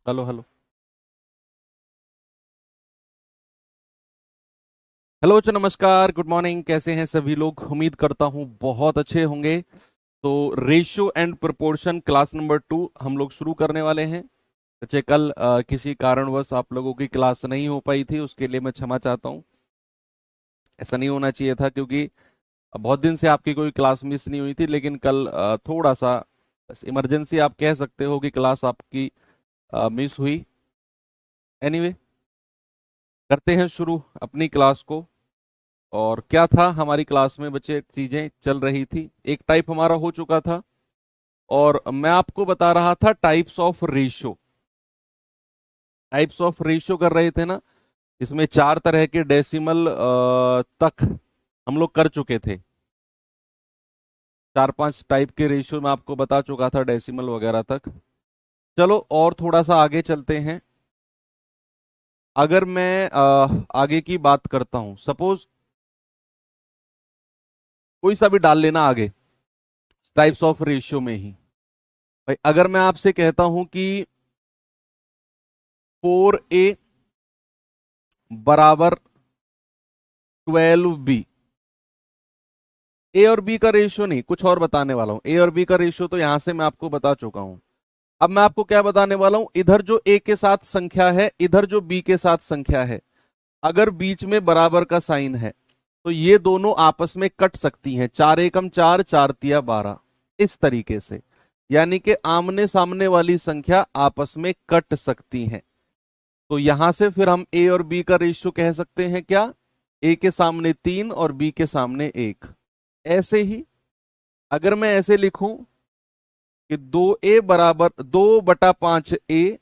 Hello hello. Hello बच्चों, नमस्कार, good morning. कैसे हैं सभी लोग? उम्मीद करता हूं बहुत अच्छे होंगे। तो ratio and proportion class number 2 हम लोग शुरू करने वाले हैं। बच्चे कल किसी कारणवश आप लोगों की क्लास नहीं हो पाई थी, उसके लिए मैं क्षमा चाहता हूं। ऐसा नहीं होना चाहिए था, क्योंकि बहुत दिन से आपकी कोई क्लास मिस नहीं हुई थी, लेकिन कल थोड़ा सा बस इमरजेंसी आप कह सकते हो कि क्लास आपकी मिस हुई। एनीवे, करते हैं शुरू अपनी क्लास को। और क्या था हमारी क्लास में बच्चे, चीजें चल रही थी। एक टाइप हमारा हो चुका था, और मैं आपको बता रहा था types of ratio. Types of ratio कर रहे थे ना। इसमें 4 तरह के डेसिमल तक हम लोग कर चुके थे। 4-5 टाइप के रेशियो में आपको बता चुका था, डेसिमल वगैरह तक। चलो और थोड़ा सा आगे चलते हैं। अगर मैं आगे की बात करता हूं, सपोज कोई सा भी डाल लेना आगे, टाइप्स ऑफ रेशियो में ही। भाई अगर मैं आपसे कहता हूं कि 4A बराबर 12B। ए और बी का रेशियो नहीं, कुछ और बताने वाला हूं। ए और बी का रेशियो तो यहां से मैं आपको बता चुका हूं। अब मैं आपको क्या बताने वाला हूं, इधर जो ए के साथ संख्या है, इधर जो बी के साथ संख्या है, अगर बीच में बराबर का साइन है तो ये दोनों आपस में कट सकती हैं। 4 एकम 4, 4 तिया 12, इस तरीके से। यानी कि आमने सामने वाली संख्या आपस में कट सकती हैं। तो यहां से फिर हम ए और बी का रेशियो कह सकते हैं क्या? ए के सामने 3 और बी के सामने 1। ऐसे ही अगर मैं ऐसे लिखूं कि 2A बराबर 2/5A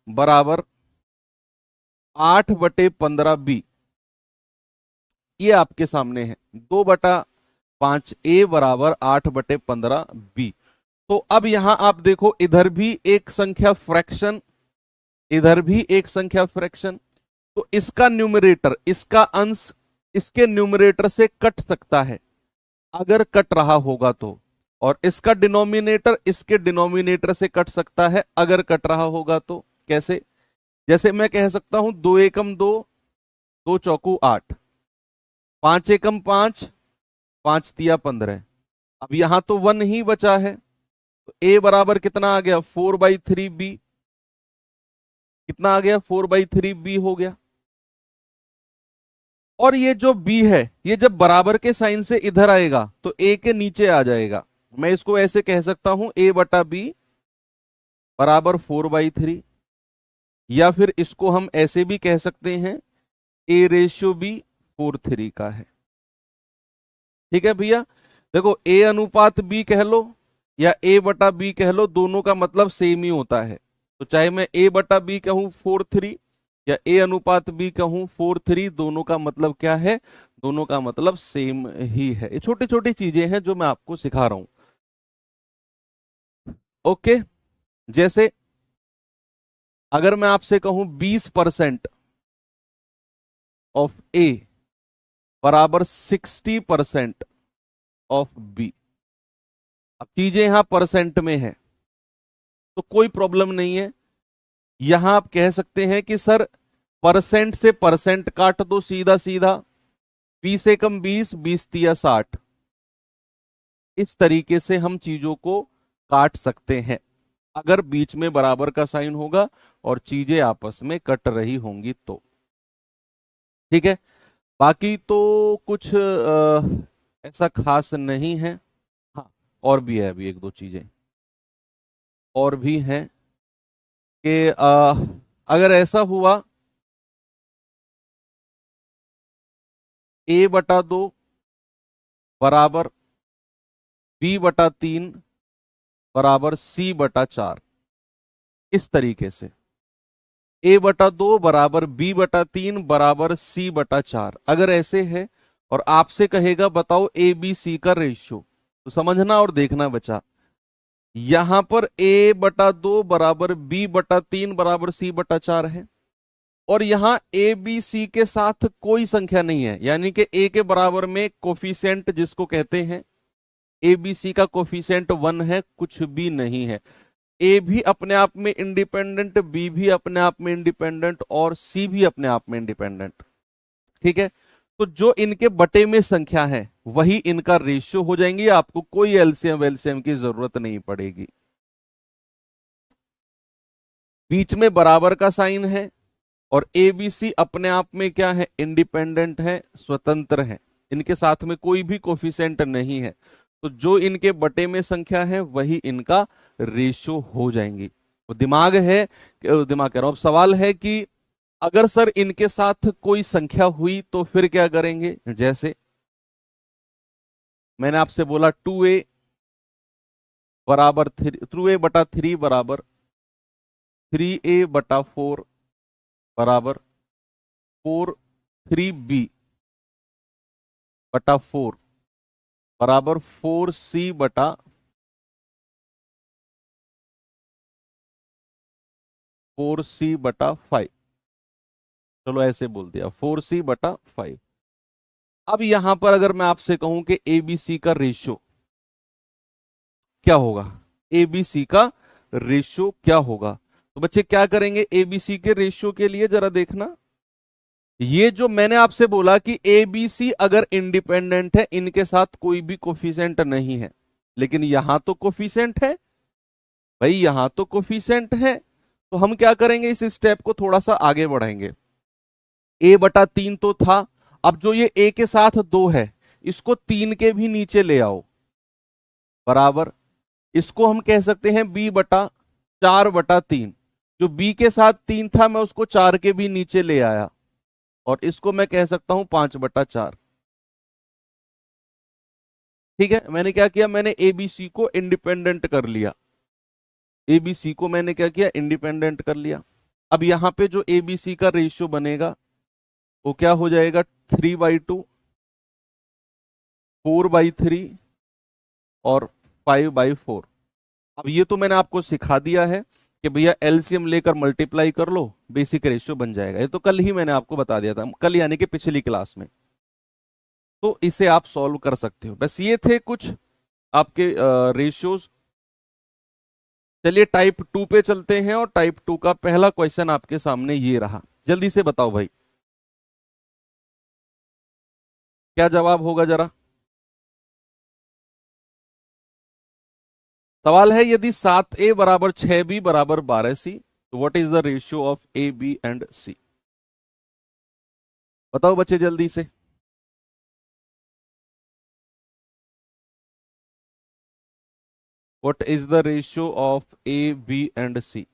बराबर 8/15B, ये आपके सामने है। 2/5A बराबर 8/15B। तो अब यहां आप देखो, इधर भी एक संख्या फ्रैक्शन, इधर भी एक संख्या फ्रैक्शन। तो इसका न्यूमरेटर, इसका अंश इसके न्यूमरेटर से कट सकता है अगर कट रहा होगा तो। और इसका डिनोमिनेटर इसके डिनोमिनेटर से कट सकता है अगर कट रहा होगा तो। कैसे? जैसे मैं कह सकता हूं 2 एकम 2, 2 चौकू 8, 5 एकम 5, 5 तिया 15। अब यहां तो 1 ही बचा है, तो ए बराबर कितना आ गया? 4/3B। कितना आ गया? 4/3B हो गया। और ये जो बी है, ये जब बराबर के साइन से इधर आएगा तो ए के नीचे आ जाएगा। मैं इसको ऐसे कह सकता हूं, A/B बराबर 4/3। या फिर इसको हम ऐसे भी कह सकते हैं, A/B 4/3 का है। ठीक है भैया। देखो, ए अनुपात बी कह लो या A/B कह लो, दोनों का मतलब सेम ही होता है। तो चाहे मैं A/B कहूं 4/3 या ए अनुपात बी कहूं 4/3, दोनों का मतलब क्या है? दोनों का मतलब सेम ही है। ये छोटी छोटी चीजें हैं जो मैं आपको सिखा रहा हूं। ओके। जैसे अगर मैं आपसे कहूं 20% ऑफ ए बराबर 60% ऑफ बी। अब चीजें यहां परसेंट में है तो कोई प्रॉब्लम नहीं है। यहां आप कह सकते हैं कि सर परसेंट से परसेंट काट दो सीधा सीधा। 20 एकम 20, 20 तिया 60। इस तरीके से हम चीजों को काट सकते हैं अगर बीच में बराबर का साइन होगा और चीजें आपस में कट रही होंगी तो। ठीक है। बाकी तो कुछ ऐसा खास नहीं है। हाँ, और भी है अभी एक दो चीजें और भी हैं कि अगर ऐसा हुआ, A/2 बराबर B/3 बराबर C/4, इस तरीके से। A/2 बराबर B/3 बराबर C/4, अगर ऐसे है और आपसे कहेगा बताओ ABC का रेशियो, तो समझना और देखना बचा। यहां पर A/2 बराबर B/3 बराबर C/4 है, और यहां ए बी सी के साथ कोई संख्या नहीं है। यानी कि ए के बराबर में कोफिशिएंट जिसको कहते हैं, ए बी सी का कोफिशिएंट 1 है, कुछ भी नहीं है। ए भी अपने आप में इंडिपेंडेंट, बी भी अपने आप में इंडिपेंडेंट और सी भी अपने आप में इंडिपेंडेंट। ठीक है, तो जो इनके बटे में संख्या है वही इनका रेशियो हो जाएंगी, आपको कोई एलसीएम वेलसीएम की जरूरत नहीं पड़ेगी। बीच में बराबर का साइन है और ए बी सी अपने आप में क्या है, इंडिपेंडेंट है, स्वतंत्र है, इनके साथ में कोई भी कोफिशिएंट नहीं है, तो जो इनके बटे में संख्या है वही इनका रेशियो हो जाएंगी। तो दिमाग है, दिमाग कह रहा हूं, अब सवाल है कि अगर सर इनके साथ कोई संख्या हुई तो फिर क्या करेंगे। जैसे मैंने आपसे बोला 2a बराबर 2a/3 बराबर 3a/4 बराबर 3b/4 बराबर 4c/5। चलो ऐसे बोल दिया 4c/5। अब यहां पर अगर मैं आपसे कहूं कि एबीसी का रेशियो क्या होगा, एबीसी का रेशियो क्या होगा, तो बच्चे क्या करेंगे एबीसी के रेशियो के लिए, जरा देखना। ये जो मैंने आपसे बोला कि एबीसी अगर इंडिपेंडेंट है, इनके साथ कोई भी कोफिशिएंट नहीं है, लेकिन यहां तो कोफिशिएंट है भाई, यहां तो कोफिशिएंट है, तो हम क्या करेंगे, इस स्टेप को थोड़ा सा आगे बढ़ाएंगे। a/3 तो था, अब जो ये a के साथ 2 है, इसको 3 के भी नीचे ले आओ, बराबर इसको हम कह सकते हैं b/4/3। जो b के साथ 3 था, मैं उसको 4 के भी नीचे ले आया, और इसको मैं कह सकता हूं 5/4। ठीक है, मैंने क्या किया, मैंने एबीसी को इंडिपेंडेंट कर लिया, एबीसी को मैंने क्या किया, इंडिपेंडेंट कर लिया। अब यहां पे जो एबीसी का रेशियो बनेगा वो क्या हो जाएगा, 3/2, 4/3 और 5/4। अब ये तो मैंने आपको सिखा दिया है कि भैया एलसीएम लेकर मल्टीप्लाई कर लो, बेसिक रेशियो बन जाएगा। ये तो कल ही मैंने आपको बता दिया था, कल यानी कि पिछली क्लास में। तो इसे आप सॉल्व कर सकते हो। बस ये थे कुछ आपके रेशियोज। चलिए टाइप 2 पे चलते हैं, और टाइप 2 का पहला क्वेश्चन आपके सामने ये रहा। जल्दी से बताओ भाई, क्या जवाब होगा जरा। सवाल है, यदि 7a बराबर 6b बराबर 12c, तो what is the ratio of A B and C. बताओ बच्चे जल्दी से। What is the ratio of A B and C.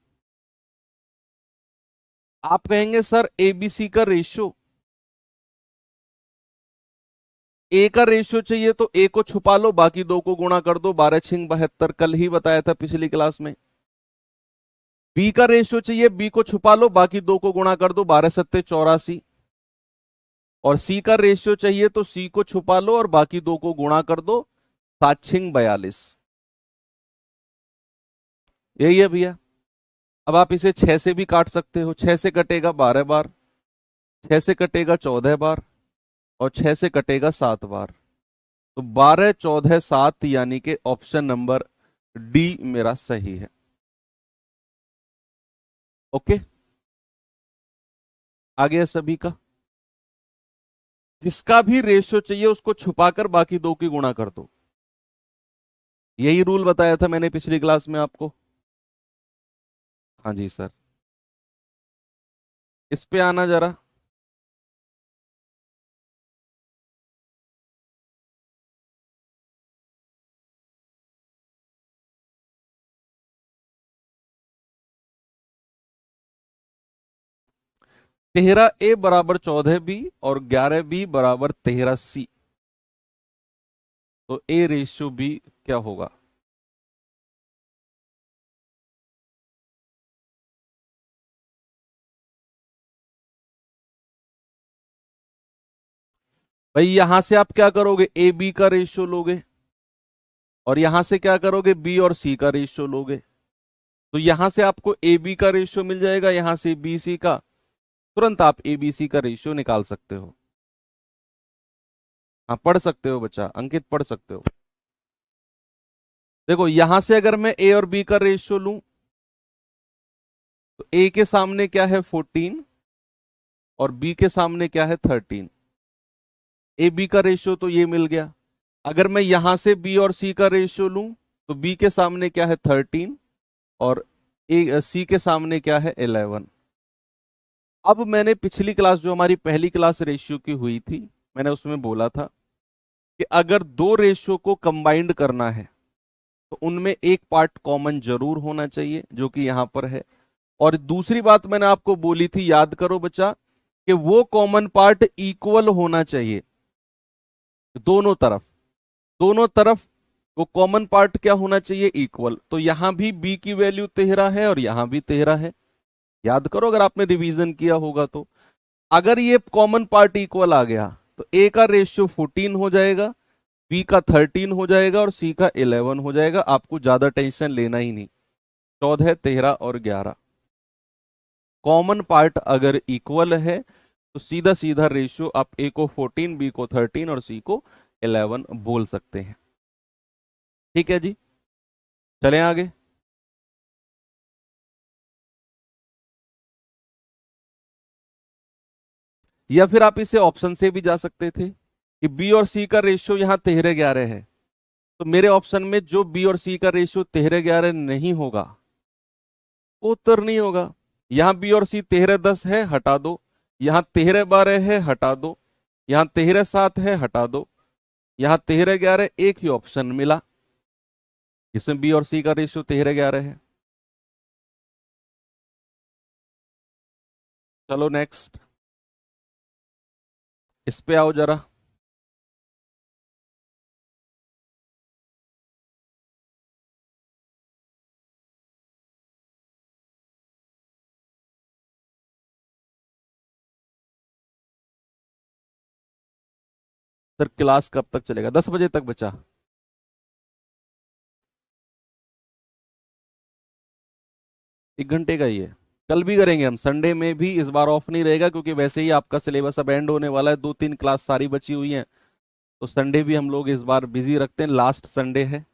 आप कहेंगे सर एबीसी का रेशियो, ए का रेशियो चाहिए तो ए को छुपा लो, बाकी दो को गुणा कर दो, 12×6 = 72, कल ही बताया था पिछली क्लास में। बी का रेशियो चाहिए, बी को छुपा लो, बाकी दो को गुणा कर दो, 12×7 = 84। और सी का रेशियो चाहिए तो सी को छुपा लो और बाकी दो को गुणा कर दो, 7×6 = 42। यही है भैया। अब आप इसे 6 से भी काट सकते हो, 6 से कटेगा 12 बार, 6 से कटेगा 14 बार, और 6 से कटेगा 7 बार। तो 12, 14, 7 यानी कि ऑप्शन नंबर डी मेरा सही है। ओके, आ गया सभी का। जिसका भी रेशियो चाहिए उसको छुपाकर बाकी दो की गुणा कर दो, यही रूल बताया था मैंने पिछली क्लास में आपको। हाँ जी सर, इस पे आना जरा। तेरह ए बराबर 14 बी और 11 बी बराबर 13 सी, तो ए रेशियो बी क्या होगा। भाई यहां से आप क्या करोगे, ए बी का रेशियो लोगे, और यहां से क्या करोगे, बी और सी का रेशियो लोगे। तो यहां से आपको ए बी का रेशियो मिल जाएगा, यहां से बी सी का, तुरंत आप ए बी सी का रेशियो निकाल सकते हो। हाँ पढ़ सकते हो बच्चा, अंकित पढ़ सकते हो। देखो यहां से अगर मैं ए और बी का रेशियो लूं तो ए के सामने क्या है 14 और बी के सामने क्या है 13। ए बी का रेशियो तो ये मिल गया। अगर मैं यहां से बी और सी का रेशियो लूं तो बी के सामने क्या है 13 और ए सी के सामने क्या है 11। अब मैंने पिछली क्लास जो हमारी पहली क्लास रेशियो की हुई थी, मैंने उसमें बोला था कि अगर दो रेशियो को कंबाइंड करना है तो उनमें एक पार्ट कॉमन जरूर होना चाहिए, जो कि यहां पर है। और दूसरी बात मैंने आपको बोली थी, याद करो बच्चा, कि वो कॉमन पार्ट इक्वल होना चाहिए दोनों तरफ। दोनों तरफ वो कॉमन पार्ट क्या होना चाहिए, इक्वल। तो यहां भी b की वैल्यू 13 है और यहां भी 13 है। याद करो अगर आपने रिवीजन किया होगा तो। अगर ये कॉमन पार्ट इक्वल आ गया तो a का रेशियो 14 हो जाएगा, b का 13 हो जाएगा और c का 11 हो जाएगा। आपको ज्यादा टेंशन लेना ही नहीं। 14, 13 और 11 कॉमन पार्ट अगर इक्वल है तो सीधा सीधा रेशियो आप a को 14, b को 13 और c को 11 बोल सकते हैं। ठीक है जी, चलें आगे। या फिर आप इसे ऑप्शन से भी जा सकते थे कि बी और सी का रेशियो यहां 13-11 है, तो मेरे ऑप्शन में जो बी और सी का रेशियो 13-11 नहीं होगा वो उत्तर नहीं होगा। यहां बी और सी 13-10 है, हटा दो। यहां 13-12 है, हटा दो। यहां 13-7 है, हटा दो। यहां 13-11, एक ही ऑप्शन मिला जिसमें बी और सी का रेशियो 13-11 है। चलो नेक्स्ट, इस पे आओ जरा। सर क्लास कब तक चलेगा? 10 बजे तक बचा। 1 घंटे का ही है। कल भी करेंगे हम, संडे में भी इस बार ऑफ नहीं रहेगा, क्योंकि वैसे ही आपका सिलेबस अब एंड होने वाला है। 2-3 क्लास सारी बची हुई हैं, तो संडे भी हम लोग इस बार बिजी रखते हैं। लास्ट संडे है,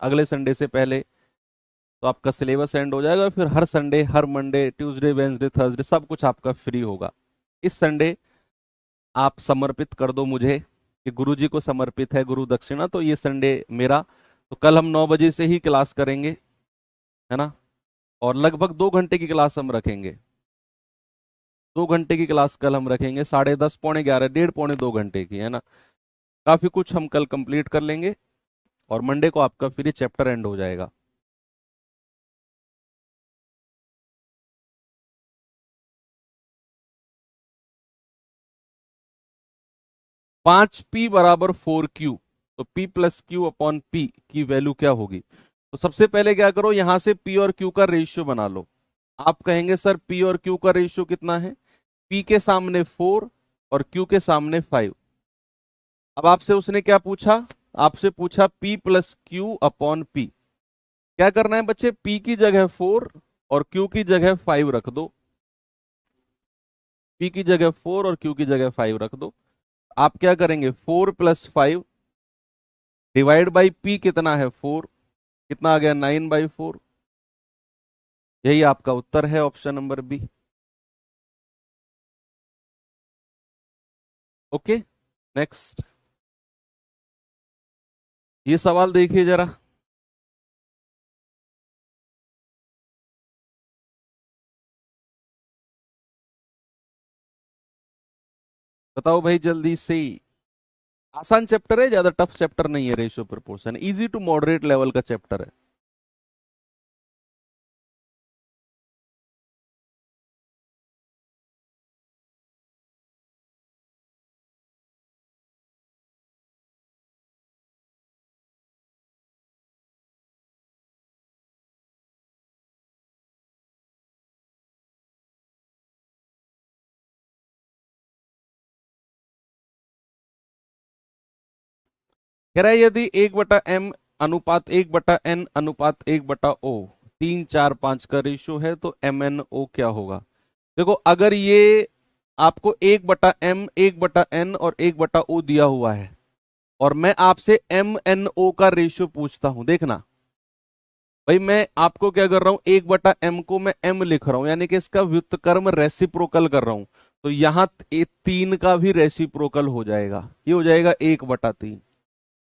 अगले संडे से पहले तो आपका सिलेबस एंड हो जाएगा। और फिर हर संडे, हर मंडे, ट्यूसडे, वेंसडे, थर्सडे सब कुछ आपका फ्री होगा। इस संडे आप समर्पित कर दो मुझे कि गुरुजी को समर्पित है गुरु दक्षिणा, तो ये संडे मेरा। तो कल हम 9 बजे से ही क्लास करेंगे, है ना। और लगभग 2 घंटे की क्लास हम रखेंगे। 2 घंटे की क्लास कल हम रखेंगे, 10:30, 11:45, 1.5 पौने 2 घंटे की, है ना। काफी कुछ हम कल कंप्लीट कर लेंगे और मंडे को आपका फिर चैप्टर एंड हो जाएगा। 5p बराबर 4q, तो p plus Q upon p की वैल्यू क्या होगी? तो सबसे पहले क्या करो, यहां से p और q का रेशियो बना लो। आप कहेंगे सर p और q का रेशियो कितना है? p के सामने 4 और q के सामने 5। अब आपसे उसने क्या पूछा? आपसे पूछा p plus Q upon p। क्या करना है बच्चे? p की जगह 4 और q की जगह 5 रख दो। p की जगह 4 और q की जगह 5 रख दो। आप क्या करेंगे? 4 प्लस 5 डिवाइड बाई p कितना है 4, कितना आ गया 9/4। यही आपका उत्तर है, option number B. Okay, next. ये सवाल देखिए जरा। बताओ भाई जल्दी से। आसान चैप्टर है, ज्यादा टफ चैप्टर नहीं है। Ratio proportion easy to moderate level का चैप्टर है। कह रहा है यदि 1/m अनुपात 1/n अनुपात 1/o 3-4-5 का रेशियो है तो MnO क्या होगा? देखो, अगर ये आपको 1/m, 1/n और 1/o दिया हुआ है और मैं आपसे MnO का रेशियो पूछता हूं, देखना भाई मैं आपको क्या कर रहा हूं, 1/m को मैं m लिख रहा हूं, यानी कि इसका व्युत्क्रम रेसिप्रोकल कर रहा हूं। तो यहां 3 का भी रेसिप्रोकल हो जाएगा, ये हो जाएगा 1/3,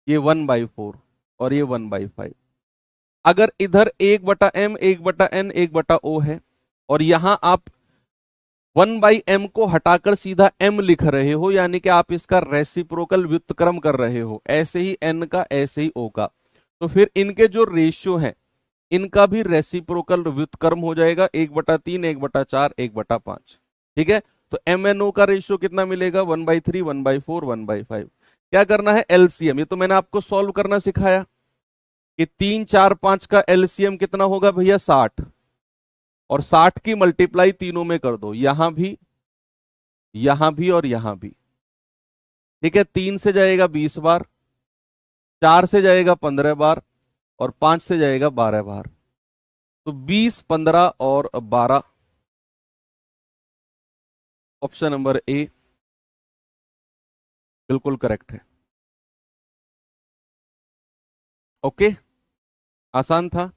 ये 1/4 और ये 1/5। अगर इधर 1/m 1/n 1/o है और यहां आप 1/m को हटाकर सीधा m लिख रहे हो, यानी कि आप इसका रेसिप्रोकल व्युत्क्रम कर रहे हो, ऐसे ही n का ऐसे ही o का। तो फिर इनके जो रेशियो हैं इनका भी रेसिप्रोकल व्युत्क्रम हो जाएगा, 1/3 1/4 1/5। ठीक है, तो MNO का रेशियो कितना मिलेगा, 1/3 1/4 1/5। क्या करना है, एलसीएम, ये तो मैंने आपको सॉल्व करना सिखाया कि 3 4 5 का एलसीएम कितना होगा भैया 60, और 60 की मल्टीप्लाई तीनों में कर दो, यहां भी यहां भी और यहां भी। ठीक है, 3 से जाएगा 20 बार, 4 से जाएगा 15 बार और 5 से जाएगा 12 बार। तो 20 15 और 12, ऑप्शन नंबर ए बिल्कुल करेक्ट है। ओके, आसान था।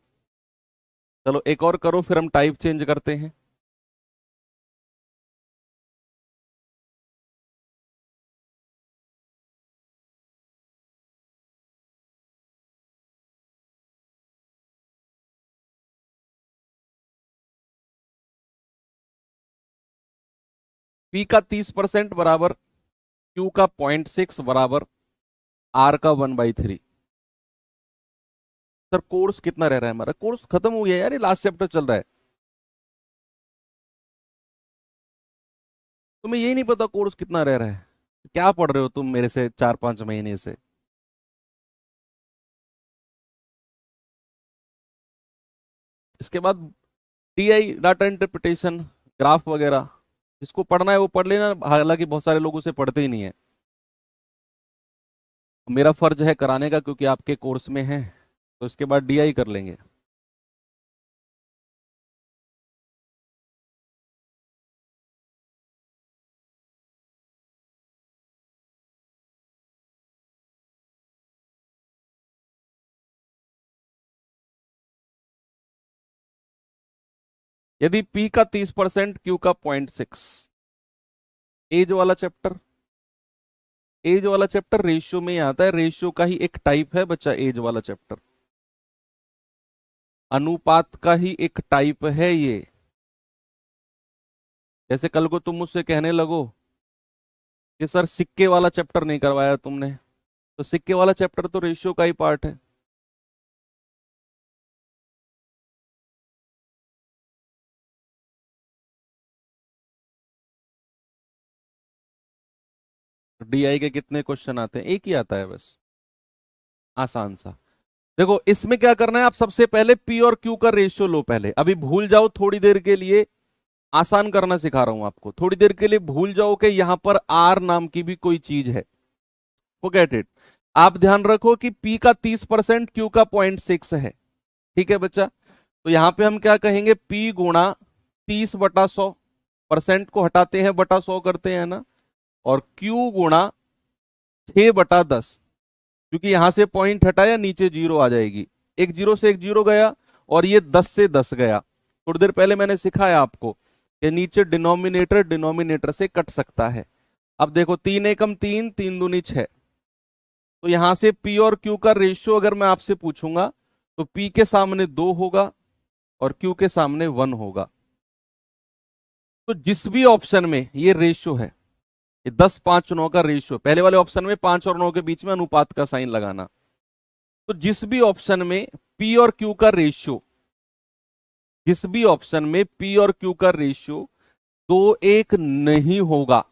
चलो एक और करो, फिर हम टाइप चेंज करते हैं। P का 30% बराबर Q का 0.6 बराबर R का 1/3। सर कोर्स कितना रह रहा है, हमारा कोर्स खत्म हो गया यार, ये लास्ट चैप्टर चल रहा है। तुम्हें यही नहीं पता कोर्स कितना रह रहा है? क्या पढ़ रहे हो तुम मेरे से 4 5 महीने से? इसके बाद DI डाटा इंटरप्रिटेशन, ग्राफ वगैरह, जिसको पढ़ना है वो पढ़ लेना, हालांकि बहुत सारे लोग उसे पढ़ते ही नहीं है। मेरा फर्ज है कराने का, क्योंकि आपके कोर्स में है। तो इसके बाद DI कर लेंगे। यदि P का 30% Q का 0.6, एज वाला चैप्टर, एज वाला चैप्टर रेशियो में ही आता है, रेशियो का ही एक टाइप है बच्चा एज वाला चैप्टर, अनुपात का ही एक टाइप है ये। जैसे कल को तुम मुझसे कहने लगो कि सर सिक्के वाला चैप्टर नहीं करवाया तुमने, तो सिक्के वाला चैप्टर तो रेशियो का ही पार्ट है। DI के कितने क्वेश्चन आते हैं, एक ही आता है बस, आसान सा। देखो इसमें क्या करना है, आप सबसे पहले P और Q का रेशियो लो पहले, अभी भूल जाओ थोड़ी देर के लिए, आसान करना सिखा रहा हूं आपको, थोड़ी देर के लिए भूल जाओ कि यहां पर R नाम की भी कोई चीज है, फॉरगेट इट। आप ध्यान रखो कि P का 30% Q का 0.6 है। ठीक है बच्चा, तो यहां पे हम क्या कहेंगे, P गुणा 30/100, परसेंट को हटाते हैं बटा 100 करते हैं ना, और Q गुणा 6/10, क्योंकि यहां से पॉइंट हटाया नीचे जीरो आ जाएगी, एक जीरो से एक जीरो गया और ये 10 से 10 गया। थोड़ी देर पहले मैंने सिखाया आपको कि नीचे डिनोमिनेटर डिनोमिनेटर से कट सकता है। अब देखो 3 एकम 3 3 दूनी 6, तो यहां से P और Q का रेशियो अगर मैं आपसे पूछूंगा तो P के सामने 2 होगा और Q के सामने 1 होगा। तो जिस भी ऑप्शन में ये रेशियो है, ये 10 5 9 का रेशियो, पहले वाले ऑप्शन में 5 और 9 के बीच में अनुपात का साइन लगाना, तो जिस भी ऑप्शन में P और Q का रेशियो, जिस भी ऑप्शन में P और Q का रेशियो 2:1 नहीं होगा,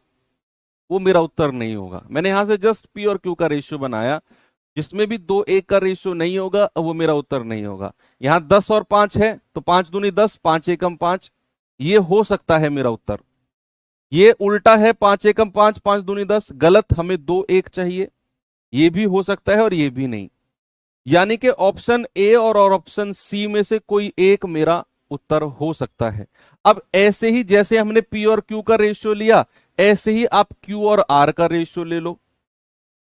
वो मेरा उत्तर नहीं होगा। मैंने यहां से जस्ट P और Q का रेशियो बनाया, जिसमें भी 2:1 का रेशियो नहीं होगा वो मेरा उत्तर नहीं होगा। यहां 10 और 5 है तो 5 दूनी 10 5 एकम 5, ये हो सकता है मेरा उत्तर। ये उल्टा है, 5 एकम 5 5 दूनी 10, गलत, हमें 2:1 चाहिए, ये भी हो सकता है और ये भी नहीं। यानी कि ऑप्शन ए और ऑप्शन सी में से कोई एक मेरा उत्तर हो सकता है। अब ऐसे ही जैसे हमने P और Q का रेशियो लिया, ऐसे ही आप Q और R का रेशियो ले लो,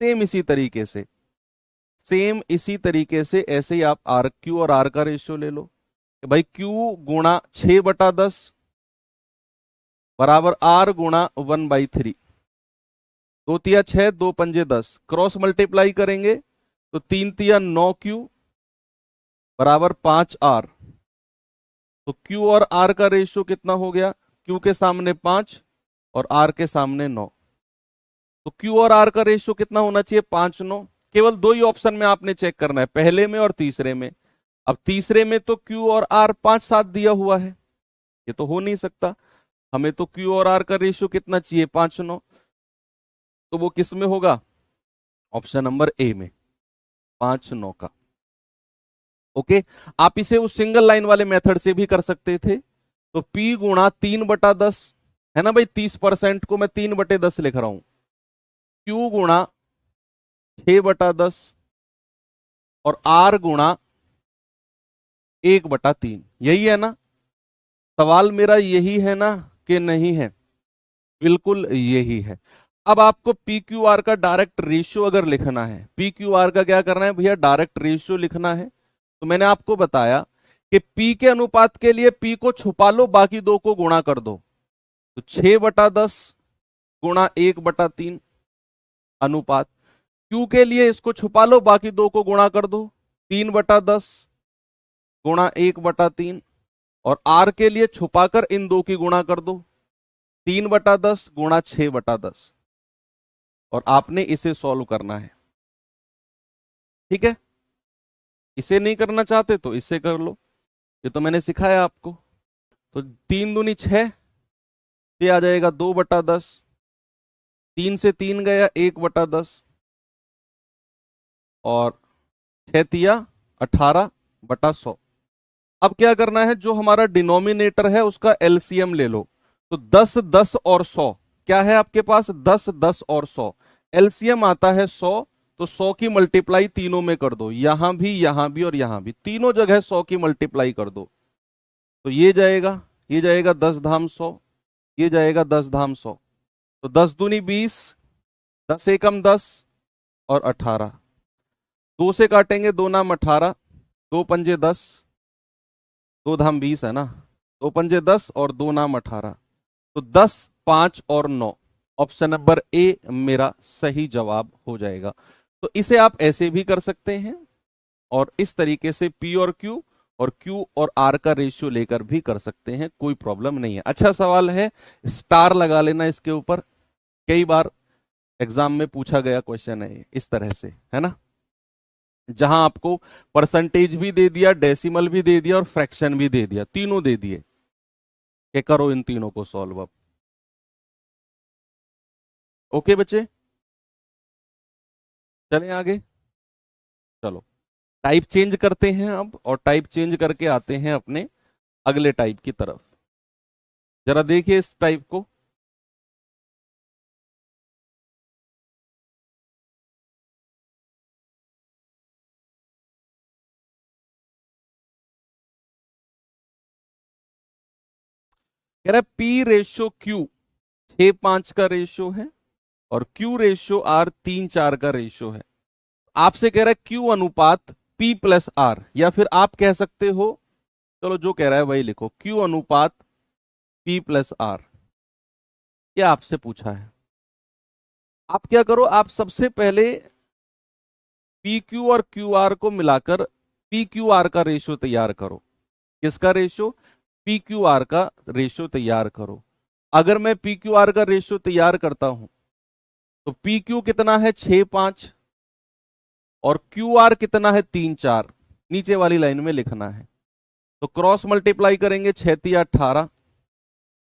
सेम इसी तरीके से। सेम इसी तरीके से ऐसे ही आप आर क्यू और आर का रेशियो ले लो कि भाई क्यू गुणा 6/10 बराबर आर गुणा 1/3। 2 तिया 6, 2 पंजे 10, क्रॉस मल्टीप्लाई करेंगे तो 3 तिया 9 क्यू बराबर 5 आर। तो क्यू और आर का रेशियो कितना हो गया? क्यू के सामने 5 और आर के सामने 9। तो क्यू और आर का रेशियो कितना होना चाहिए? 5:9। केवल दो ही ऑप्शन में आपने चेक करना है, पहले में और तीसरे में। अब तीसरे में तो क्यू और आर 5:7 दिया हुआ है, ये तो हो नहीं सकता। हमें तो क्यू और आर का रेशियो कितना चाहिए? 5:9। तो वो किस में होगा? ऑप्शन नंबर ए में, 5:9 का। ओके, आप इसे उस सिंगल लाइन वाले मेथड से भी कर सकते थे। तो P गुणा 3/10 है ना भाई, 30% को मैं 3/10 लिख रहा हूं। Q गुणा 6/10 और R गुणा 1/3। यही है ना सवाल मेरा? यही है ना कि नहीं है? बिल्कुल यही है। अब आपको पी क्यू आर का डायरेक्ट रेशियो अगर लिखना है, पी क्यू आर का क्या करना है भैया? डायरेक्ट रेशियो लिखना है। तो मैंने आपको बताया कि पी के अनुपात के लिए पी को छुपा लो, बाकी दो को गुणा कर दो। तो 6/10 गुणा 1/3 अनुपात। क्यू के लिए इसको छुपा लो, बाकी दो को गुणा कर दो, 3/10 गुणा 1/3। और आर के लिए छुपाकर इन दो की गुणा कर दो, 3/10 गुणा 6/10। और आपने इसे सॉल्व करना है, ठीक है? इसे नहीं करना चाहते तो इससे कर लो, ये तो मैंने सिखाया आपको। तो 3 दूनी 6, ये आ जाएगा 2/10। 3 से 3 गया 1/10 और 6 तिया 18/100। अब क्या करना है? जो हमारा डिनोमिनेटर है उसका एलसीएम ले लो। तो 10, 10 और 100 क्या है आपके पास? 10, 10 और 100 एलसीएम आता है 100। तो 100 की मल्टीप्लाई तीनों में कर दो, यहां भी और यहां भी, तीनों जगह 100 की मल्टीप्लाई कर दो। तो ये जाएगा 10 धाम 100, ये जाएगा 10 धाम 100। तो 10 दूनी 20, 10 एकम 10 और 18। 2 से काटेंगे, 2 नाम 18, 2 पंजे 10, 2 धाम 20 है ना, 2 पंजे 10 और 2 नाम 18। तो 10, 5 और 9, ऑप्शन नंबर ए मेरा सही जवाब हो जाएगा। तो इसे आप ऐसे भी कर सकते हैं और इस तरीके से पी और क्यू और आर का रेशियो लेकर भी कर सकते हैं, कोई प्रॉब्लम नहीं है। अच्छा सवाल है, स्टार लगा लेना इसके ऊपर, कई बार एग्जाम में पूछा गया क्वेश्चन है इस तरह से, है ना, जहां आपको परसेंटेज भी दे दिया, डेसिमल भी दे दिया और फ्रैक्शन भी दे दिया, तीनों दे दिए कि करो इन तीनों को सॉल्व अब। ओके बच्चे, चलें आगे। चलो टाइप चेंज करते हैं अब, और टाइप चेंज करके आते हैं अपने अगले टाइप की तरफ। जरा देखिए इस टाइप को। कह रहा है P/Q 6:5 का रेशियो है और Q/R 3:4 का रेशियो है। आपसे कह रहा है Q अनुपात P+R, या फिर आप कह सकते हो, चलो जो कह रहा है वही लिखो, Q अनुपात P+R। ये आपसे पूछा है। आप क्या करो, आप सबसे पहले PQ और QR को मिलाकर PQR का रेशियो तैयार करो। किसका रेशियो? PQR का रेशियो तैयार करो। अगर मैं PQR का रेशियो तैयार करता हूं तो PQ कितना है? 6:5 और QR कितना है? 3:4। नीचे वाली लाइन में लिखना है। तो क्रॉस मल्टीप्लाई करेंगे, 6 तिया 18,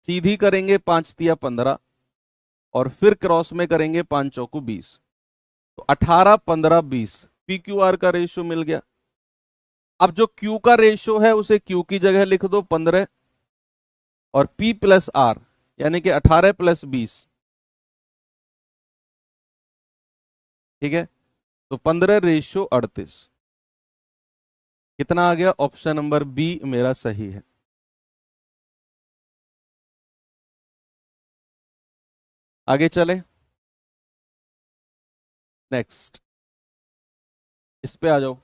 सीधी करेंगे 5 तिया 15 और फिर क्रॉस में करेंगे 5 चौको 20। तो 18, 15, 20 PQR का रेशियो मिल गया। अब जो Q का रेशियो है उसे Q की जगह लिख दो 15, और P+R यानी कि 18+20, ठीक है। तो 15/38 कितना आ गया? ऑप्शन नंबर बी मेरा सही है। आगे चले, नेक्स्ट। इस पे आ जाओ।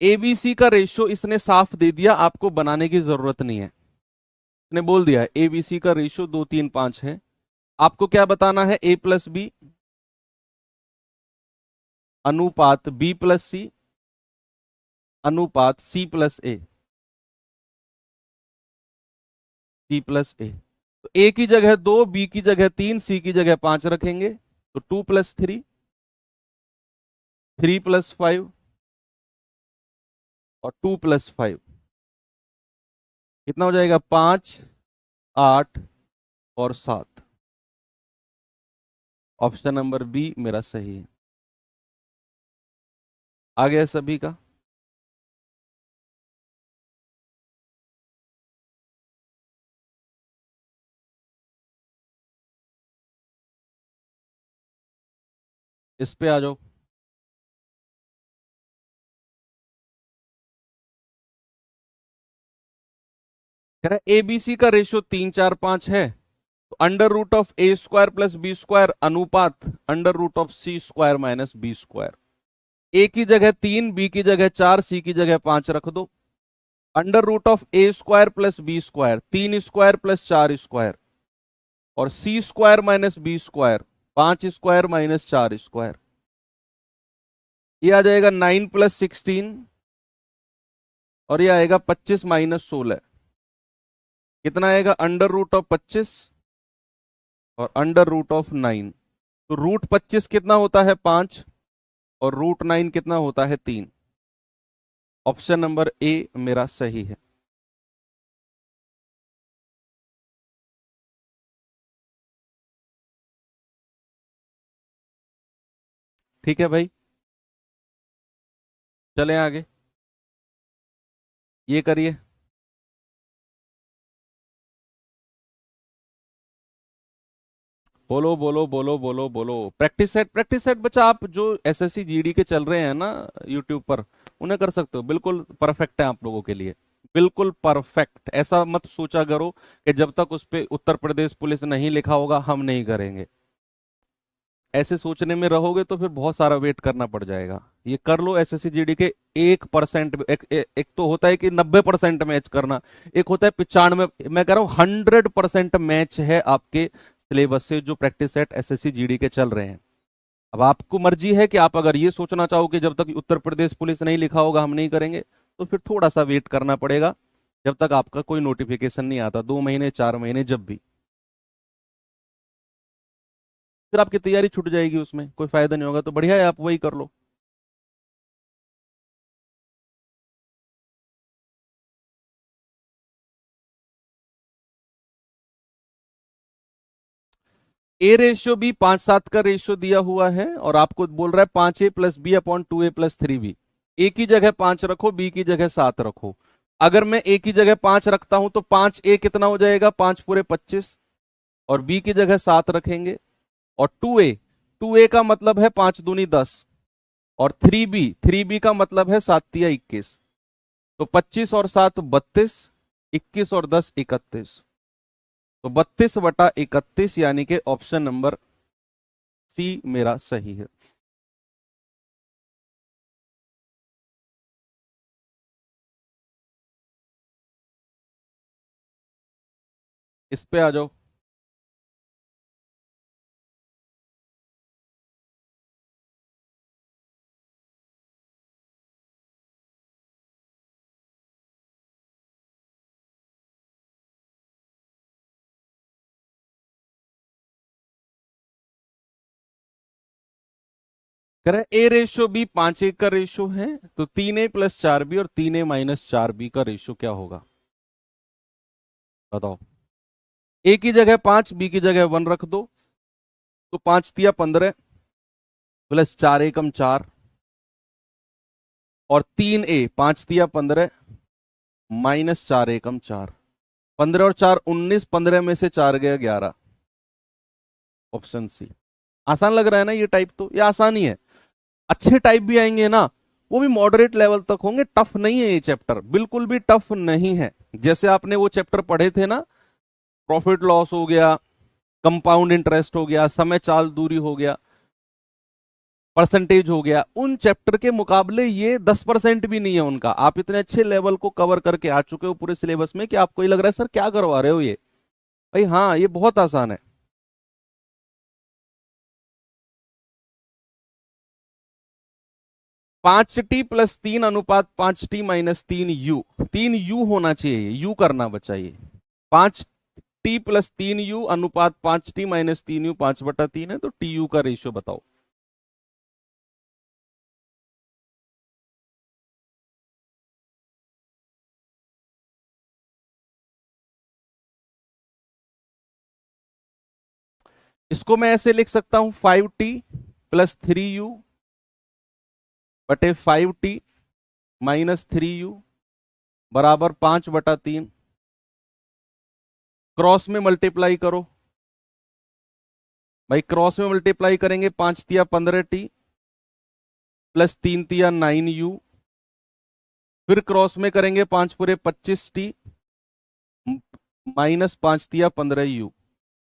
एबीसी का रेशियो इसने साफ दे दिया, आपको बनाने की जरूरत नहीं है। इसने बोल दिया है एबीसी का रेशियो 2 3 5 है। आपको क्या बताना है? ए प्लस बी अनुपात बी प्लस सी अनुपात सी प्लस ए, सी प्लस ए। तो ए की जगह 2, बी की जगह 3, सी की जगह 5 रखेंगे, तो 2 + 3, 3 + 5 और 2 + 5 कितना हो जाएगा? 5, 8 और 7। ऑप्शन नंबर बी मेरा सही है। आ गया सभी का? इस पे आ जाओ। कह रहा है एबीसी का रेशियो 3 4 5 है, तो √(a²+b² अनुपात √(c²-b²। ए की जगह 3, बी की जगह 4, सी की जगह 5 रख दो। √(a²+b², 3² + 4² और c² - b², 5² - 4²। ये आ जाएगा 9 + 16 और ये आएगा 25 - 16। कितना आएगा? √25 और √9। तो √25 कितना होता है? 5 और √9 कितना होता है? 3। ऑप्शन नंबर ए मेरा सही है। ठीक है भाई, चलें आगे। ये करिए। बोलो बोलो बोलो बोलो बोलो। प्रैक्टिस सेट बच्चा, आप जो एसएससी जीडी के चल रहे हैं ना यूट्यूब पर, उन्हें कर सकते हो। बिल्कुल परफेक्ट है आप लोगों के लिए, बिल्कुल परफेक्ट। ऐसा मत सोचा करो कि जब तक उस पे उत्तर प्रदेश पुलिस नहीं लिखा होगा हम नहीं करेंगे। ऐसे सोचने में रहोगे तो फिर बहुत सारा वेट करना पड़ जाएगा। ये कर लो एसएससी जीडी के 1%। एक तो होता है कि 90% मैच करना, एक होता है 95। मैं कह रहा हूं 100% मैच है आपके सिलेबस से जो प्रैक्टिस सेट एसएससी जीडी के चल रहे हैं। अब आपको मर्जी है कि आप अगर ये सोचना चाहो कि जब तक उत्तर प्रदेश पुलिस नहीं लिखा होगा हम नहीं करेंगे, तो फिर थोड़ा सा वेट करना पड़ेगा जब तक आपका कोई नोटिफिकेशन नहीं आता, 2 महीने 4 महीने जब भी। फिर आपकी तैयारी छूट जाएगी, उसमें कोई फायदा नहीं होगा। तो बढ़िया है, आप वही कर लो। ए रेशियो बी 5 7 का रेशियो दिया हुआ है और आपको बोल रहा है 5a + b/2a + 3b। ए की जगह 5 रखो, बी की जगह 7 रखो। अगर मैं ए की जगह 5 रखता हूं तो 5a कितना हो जाएगा? 5×4 = 25 और बी की जगह 7 रखेंगे। और 2a का मतलब है 5 दूनी 10 और 3b का मतलब है 7 तिया 21। तो 25 और 7 32, 21 और 10 31। तो 32/31 यानी कि ऑप्शन नंबर सी मेरा सही है। इस पे आ जाओ। करें ए रेशियो बी 5 1 का रेशियो है, तो 3a + 4b और 3a - 4b का रेशियो क्या होगा? बताओ। ए की जगह 5, बी की जगह 1 रख दो। तो 5 तिया 15 प्लस 4 एकम 4 और 3a 5 तिया 15 -4 एकम 4। 15 और 4 19, 15 में से 4 गया 11। Option C. आसान लग रहा है ना ये टाइप? तो ये आसान ही है। अच्छे टाइप भी आएंगे ना, वो भी मॉडरेट लेवल तक होंगे। टफ नहीं है ये चैप्टर, बिल्कुल भी टफ नहीं है। जैसे आपने वो चैप्टर पढ़े थे ना, प्रॉफिट लॉस हो गया, कंपाउंड इंटरेस्ट हो गया, समय चाल दूरी हो गया, परसेंटेज हो गया, उन चैप्टर के मुकाबले ये 10% भी नहीं है उनका। आप इतने अच्छे लेवल को कवर करके आ चुके हो पूरे सिलेबस में कि आपको ये लग रहा है सर क्या करवा रहे हो ये। भाई हाँ, ये बहुत आसान है। 5t+3:5t-3u, 3u होना चाहिए, यू करना बच्चा ये। 5t+3u अनुपात 5t-3u 5/3 है, तो टीयू का रेशियो बताओ। इसको मैं ऐसे लिख सकता हूं 5t+3u बटे 5t-3u बराबर 5/3। क्रॉस में मल्टीप्लाई करो भाई, क्रॉस में मल्टीप्लाई करेंगे 5 तिया 15t प्लस 3 तिया 9u, फिर क्रॉस में करेंगे 5 पूरे 25t माइनस 5 तिया 15u।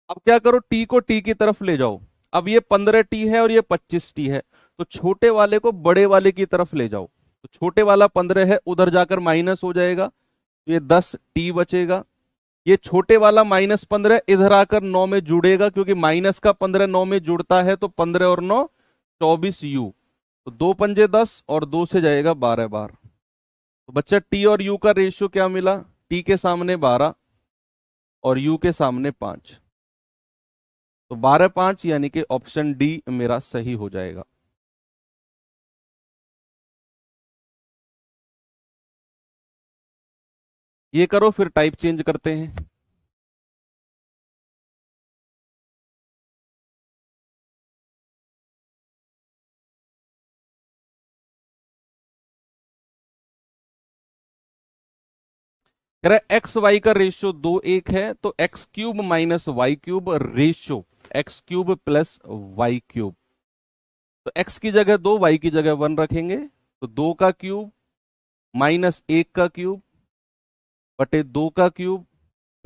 अब क्या करो, टी को टी की तरफ ले जाओ। अब ये 15t है और ये 25t है, तो छोटे वाले को बड़े वाले की तरफ ले जाओ। तो छोटे वाला 15 है, उधर जाकर माइनस हो जाएगा, तो ये 10t बचेगा। ये छोटे वाला -15 इधर आकर 9 में जुड़ेगा, क्योंकि माइनस का 15 9 में जुड़ता है, तो 15 और 9 24u। तो 2 पंजे 10 और 2 से जाएगा 12 बार। तो बच्चा टी और यू का रेशियो क्या मिला, टी के सामने 12 और यू के सामने 5, तो 12/5 यानी कि ऑप्शन डी मेरा सही हो जाएगा। ये करो, फिर टाइप चेंज करते हैं। कह रहा एक्स वाई का रेशियो 2 1 है, तो x³ minus y³ ratio x³ plus y³। तो x की जगह 2, y की जगह 1 रखेंगे, तो 2 का क्यूब माइनस 1 का क्यूब बटे 2 का क्यूब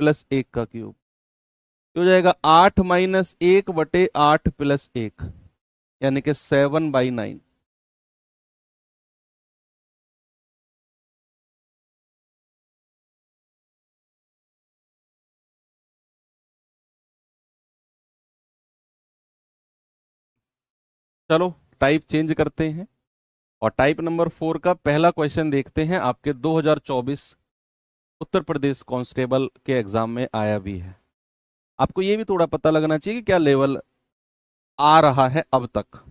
प्लस 1 का क्यूब, हो जाएगा 8 माइनस 1 बटे 8 प्लस 1, यानी कि 7/9। चलो टाइप चेंज करते हैं और टाइप नंबर 4 का पहला क्वेश्चन देखते हैं। आपके 2024 उत्तर प्रदेश कांस्टेबल के एग्जाम में आया भी है। आपको ये भी थोड़ा पता लगना चाहिए कि क्या लेवल आ रहा है अब तक।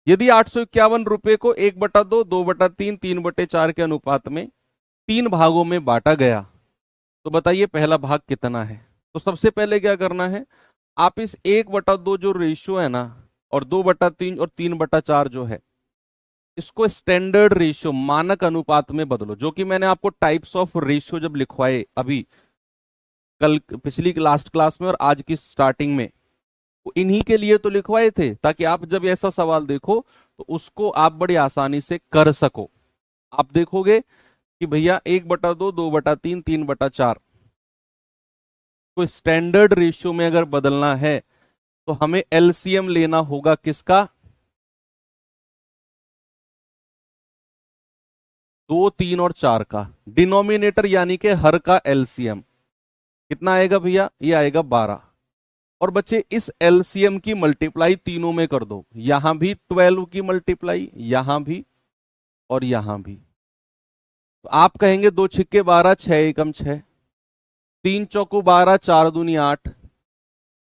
यदि 851 रुपए को 1/2, 2/3, 3/4 के अनुपात में 3 भागों में बांटा गया, तो बताइए पहला भाग कितना है। तो सबसे पहले क्या करना है, आप इस 1/2 जो रेशियो है ना, और 2/3 और 3/4 जो है, इसको स्टैंडर्ड रेशियो मानक अनुपात में बदलो, जो कि मैंने आपको टाइप्स ऑफ रेशियो जब लिखवाए अभी कल पिछली लास्ट क्लास में और आज की स्टार्टिंग में, वो इन्हीं के लिए तो लिखवाए थे, ताकि आप जब ऐसा सवाल देखो तो उसको आप बड़ी आसानी से कर सको। आप देखोगे कि भैया 1/2, 2/3, 3/4 को स्टैंडर्ड रेशियो में अगर बदलना है तो हमें एलसीएम लेना होगा किसका, 2, 3 और 4 का डिनोमिनेटर, यानी कि हर का एलसीएम कितना आएगा भैया, ये आएगा 12। और बच्चे इस एलसीएम की मल्टीप्लाई तीनों में कर दो, यहां भी 12 की मल्टीप्लाई, यहां भी और यहां भी। तो आप कहेंगे 2 छिक्के 12, 6 एकम 6, 3 चौको 12, 4 दूनी 8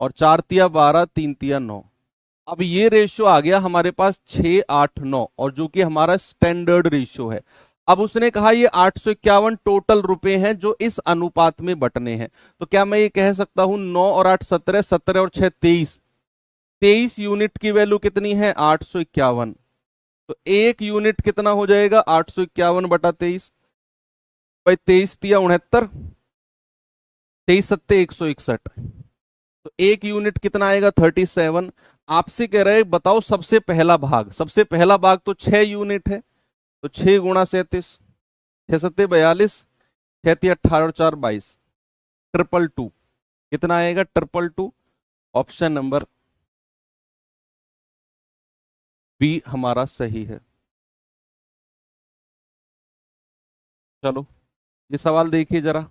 और 4 तिया 12, 3 तिया 9। अब ये रेशियो आ गया हमारे पास 6, 8, 9, और जो कि हमारा स्टैंडर्ड रेशियो है। अब उसने कहा ये 851 टोटल रुपए हैं जो इस अनुपात में बटने हैं, तो क्या मैं ये कह सकता हूं 9 और 8 17, 17 और 6 23, 23 यूनिट की वैल्यू कितनी है 851। तो एक यूनिट कितना हो जाएगा 851/23, भाई 23 तिया 69, 23 सत्ते 161, तो एक यूनिट कितना आएगा 37। आपसे कह रहे हैं बताओ सबसे पहला भाग, सबसे पहला भाग तो 6 यूनिट है, तो 6 गुणा 37, 6 सत्ते 42, 6 तिया 18 और 4 22, 222 कितना आएगा 222। ऑप्शन नंबर बी हमारा सही है। चलो ये सवाल देखिए जरा।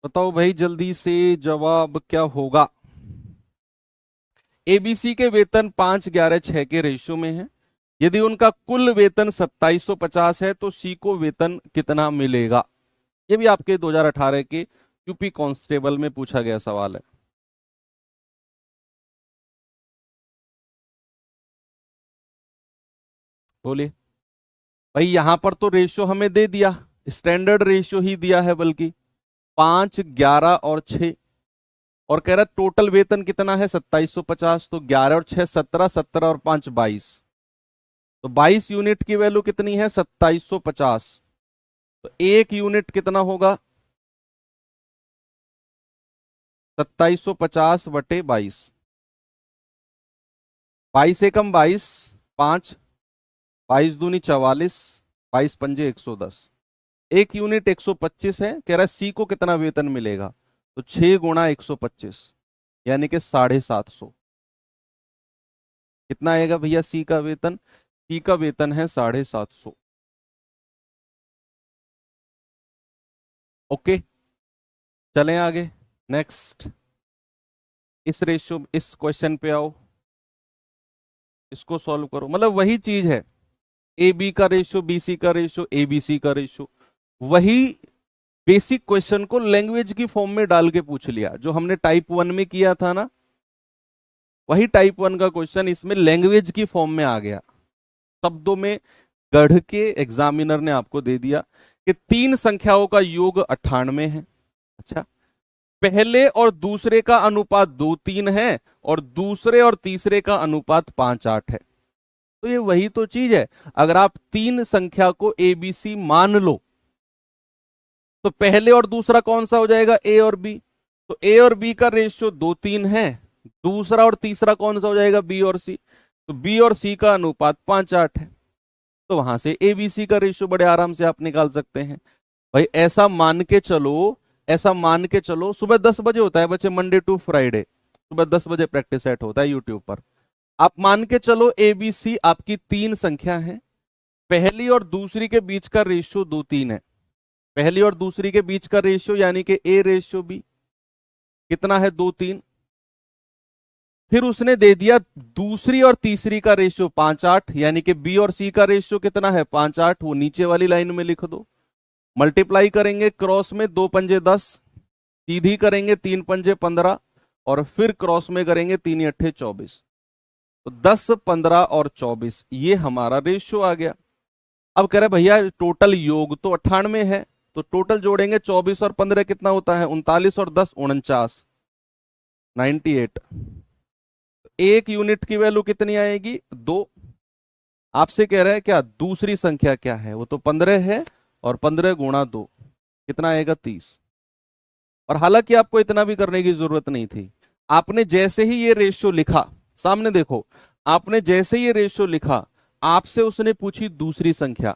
बताओ भाई जल्दी से, जवाब क्या होगा। एबीसी के वेतन 5-11-6 के रेशियो में है। यदि उनका कुल वेतन 2750 है तो सी को वेतन कितना मिलेगा। ये भी आपके 2018 के यूपी कांस्टेबल में पूछा गया सवाल है। बोलिए भाई, यहां पर तो रेशियो हमें दे दिया, स्टैंडर्ड रेशियो ही दिया है, बल्कि 5, 11 और 6। और कह रहा है टोटल वेतन कितना है 2750, तो 11 और 6 17, 17 और 5 22। तो 22 यूनिट की वैल्यू कितनी है 2750। तो एक यूनिट कितना होगा 2750/22। 22 एकम 22, 5, 22 दूनी 44, 22 पंजे 110। एक यूनिट 125 है, कह रहा है सी को कितना वेतन मिलेगा। तो 6 × 125 यानी कि 750। कितना आएगा भैया सी का वेतन। सी का वेतन है 750। ओके, चलें आगे। नेक्स्ट, इस क्वेश्चन पे आओ, इसको सॉल्व करो। मतलब वही चीज है, ए बी का रेशियो, बी सी का रेशियो, ए बी सी का रेशियो। वही बेसिक क्वेश्चन को लैंग्वेज की फॉर्म में डाल के पूछ लिया, जो हमने टाइप 1 में किया था ना। वही टाइप 1 का क्वेश्चन इसमें लैंग्वेज की फॉर्म में आ गया, शब्दों में गढ़ के एग्जामिनर ने आपको दे दिया कि तीन संख्याओं का योग 98 है। अच्छा, पहले और दूसरे का अनुपात 2:3 है और दूसरे और तीसरे का अनुपात 5:8 है। तो ये वही तो चीज है। अगर आप तीन संख्या को ए बी सी मान लो, तो पहले और दूसरा कौन सा हो जाएगा, ए और बी। तो ए और बी का रेशियो 2:3 है। दूसरा और तीसरा कौन सा हो जाएगा, बी और सी। तो बी और सी का अनुपात 5:8 है। तो वहां से ए बी सी का रेशियो बड़े आराम से आप निकाल सकते हैं। भाई ऐसा मान के चलो, ऐसा मान के चलो, सुबह 10 बजे होता है बच्चे, मंडे टू फ्राइडे सुबह 10 बजे प्रैक्टिस सेट होता है यूट्यूब पर। आप मान के चलो ए बी सी आपकी तीन संख्या है, पहली और दूसरी के बीच का रेशियो 2:3 है। पहली और दूसरी के बीच का रेशियो यानी कि ए रेशियो बी कितना है 2:3। फिर उसने दे दिया दूसरी और तीसरी का रेशियो 5:8, यानी कि बी और सी का रेशियो कितना है 5:8। वो नीचे वाली लाइन में लिख दो। मल्टीप्लाई करेंगे क्रॉस में, 2 पंजे 10, सीधी करेंगे 3 पंजे 15, और फिर क्रॉस में करेंगे 3 × 8 = 24। तो 10, 15 और 24 ये हमारा रेशियो आ गया। अब कह रहे भैया टोटल योग तो 98 है, तो टोटल जोड़ेंगे 24 और 15 कितना होता है 39, और 10 49, 98। एक यूनिट की वैल्यू कितनी आएगी 2। आपसे कह रहा है क्या दूसरी संख्या क्या है, वो तो 15 है, और 15 × 2 कितना आएगा 30। और हालांकि आपको इतना भी करने की जरूरत नहीं थी। आपने जैसे ही ये रेशियो लिखा, सामने देखो, आपने जैसे ये रेशियो लिखा, आपसे उसने पूछी दूसरी संख्या,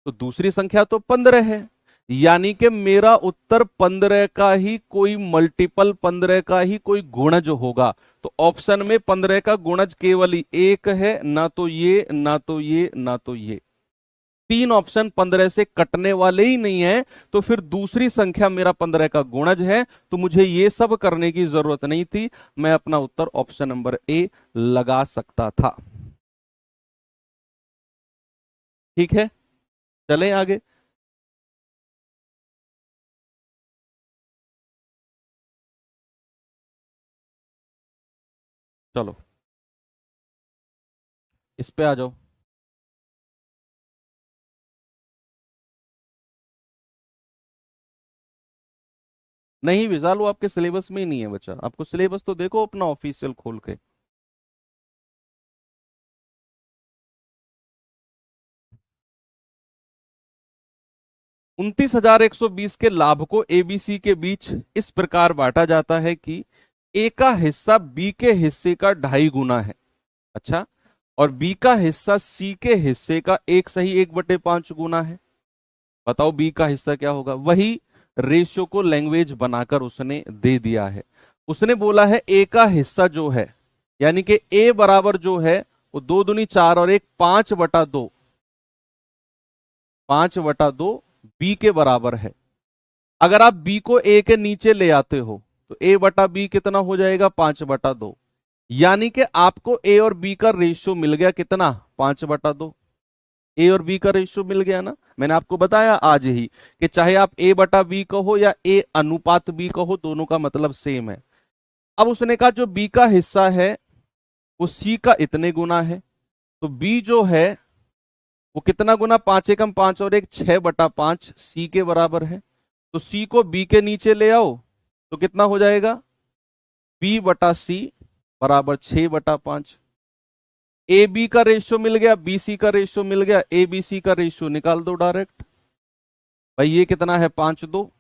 तो दूसरी संख्या तो 15 है, यानी कि मेरा उत्तर 15 का ही कोई मल्टीपल, 15 का ही कोई गुणज होगा। तो ऑप्शन में 15 का गुणज केवल ही एक है, ना तो ये, ना तो ये, ना तो ये। तीन ऑप्शन 15 से कटने वाले ही नहीं है, तो फिर दूसरी संख्या मेरा 15 का गुणज है, तो मुझे ये सब करने की जरूरत नहीं थी। मैं अपना उत्तर ऑप्शन नंबर ए लगा सकता था। ठीक है, चलें आगे। चलो इस पे आ जाओ। नहीं विशाल, वो आपके सिलेबस में ही नहीं है बच्चा। आपको सिलेबस तो देखो अपना ऑफिशियल खोल के। 29,120 के लाभ को एबीसी के बीच इस प्रकार बांटा जाता है कि ए का हिस्सा बी के हिस्से का 2.5 गुना है। अच्छा, और बी का हिस्सा सी के हिस्से का 1 = 1/5 गुना है। बताओ बी का हिस्सा क्या होगा। वही रेशियो को लैंग्वेज बनाकर उसने दे दिया है। उसने बोला है ए का हिस्सा जो है, यानी कि ए बराबर जो है वो 2 दूनी 4 और 1 5/2, 5/2 बी के बराबर है। अगर आप बी को ए के नीचे ले आते हो तो ए बटा बी कितना हो जाएगा, 5/2। यानी कि आपको ए और बी का रेशियो मिल गया कितना, 5/2। ए और बी का रेशियो मिल गया ना। मैंने आपको बताया आज ही कि चाहे आप ए बटा बी कहो या ए अनुपात बी कहो, दोनों का मतलब सेम है। अब उसने कहा जो बी का हिस्सा है वो सी का इतने गुना है, तो बी जो है वो कितना गुना, 5 × 5 और 1 6/5 सी के बराबर है। तो सी को बी के नीचे ले आओ तो कितना हो जाएगा, बी बटा सी बराबर 6/5। ए बी का रेशियो मिल गया, बी सी का रेशियो मिल गया, ए बी सी का रेशियो निकाल दो डायरेक्ट। भाई ये कितना है, 5/2